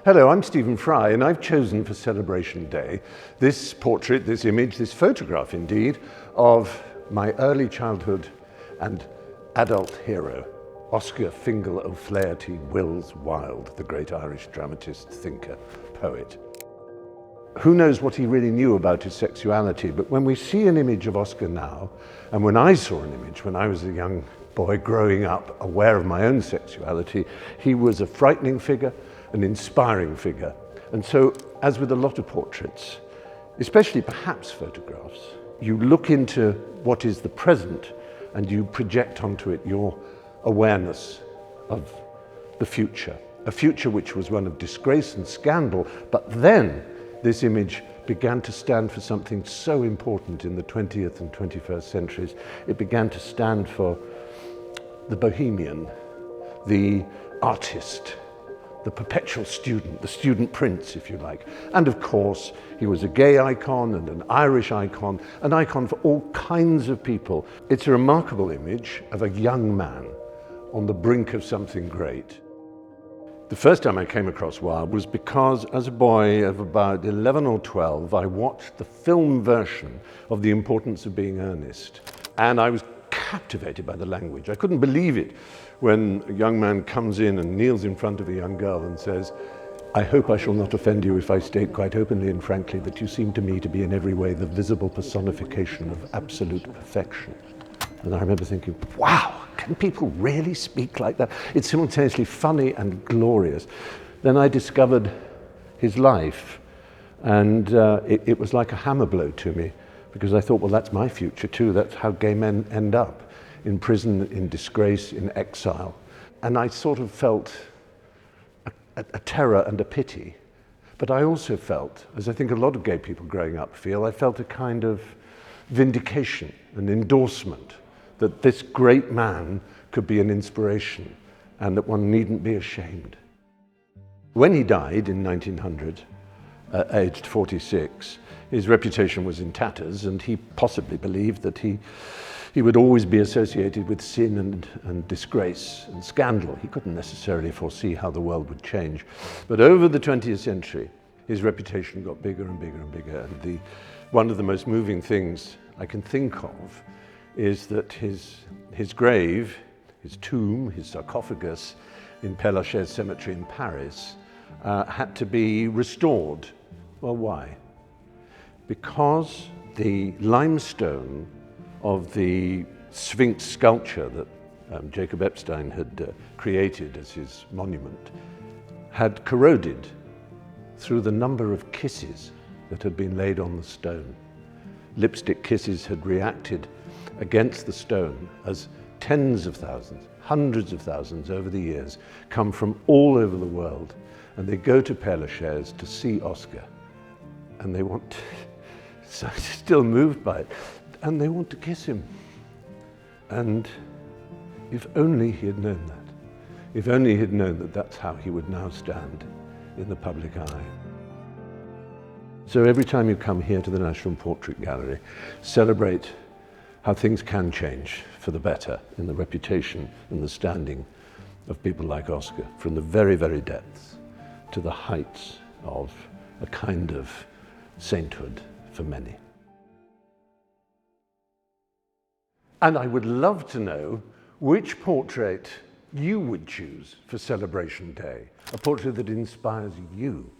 Hello, I'm Stephen Fry, and I've chosen for Celebration Day this portrait, this image, this photograph indeed, of my early childhood and adult hero, Oscar Fingal O'Flaherty Wills Wilde, the great Irish dramatist, thinker, poet. Who knows what he really knew about his sexuality, but when we see an image of Oscar now, and when I saw an image when I was a young boy growing up, aware of my own sexuality, he was a frightening figure, an inspiring figure. And so, as with a lot of portraits, especially perhaps photographs, you look into what is the present and you project onto it your awareness of the future, a future which was one of disgrace and scandal, but then this image began to stand for something so important in the 20th and 21st centuries. It began to stand for the bohemian, the artist, the perpetual student, the student prince, if you like. And of course, he was a gay icon and an Irish icon, an icon for all kinds of people. It's a remarkable image of a young man on the brink of something great. The first time I came across Wilde was because, as a boy of about 11 or 12, I watched the film version of The Importance of Being Earnest, and I was captivated by the language. I couldn't believe it when a young man comes in and kneels in front of a young girl and says, "I hope I shall not offend you if I state quite openly and frankly that you seem to me to be in every way the visible personification of absolute perfection." And I remember thinking, wow, can people really speak like that? It's simultaneously funny and glorious. Then I discovered his life, and it was like a hammer blow to me, because I thought, well, that's my future too. That's how gay men end up, in prison, in disgrace, in exile. And I sort of felt a terror and a pity. But I also felt, as I think a lot of gay people growing up feel, I felt a kind of vindication, an endorsement, that this great man could be an inspiration and that one needn't be ashamed. When he died in 1900, aged 46, his reputation was in tatters, and he possibly believed that he would always be associated with sin and disgrace and scandal. He couldn't necessarily foresee how the world would change. But over the 20th century, his reputation got bigger and bigger and bigger. And one of the most moving things I can think of is that his grave, his tomb, his sarcophagus in Père Lachaise Cemetery in Paris had to be restored. Well, why? Because the limestone of the Sphinx sculpture that Jacob Epstein had created as his monument had corroded through the number of kisses that had been laid on the stone. Lipstick kisses had reacted against the stone as tens of thousands, hundreds of thousands over the years come from all over the world, and they go to Père Lachaise to see Oscar, and they want so still moved by it, and they want to kiss him. And if only he had known that, if only he had known that that's how he would now stand in the public eye. So every time you come here to the National Portrait Gallery, celebrate how things can change for the better in the reputation and the standing of people like Oscar, from the very, very depths to the heights of a kind of sainthood for many. And I would love to know which portrait you would choose for Celebration Day, a portrait that inspires you.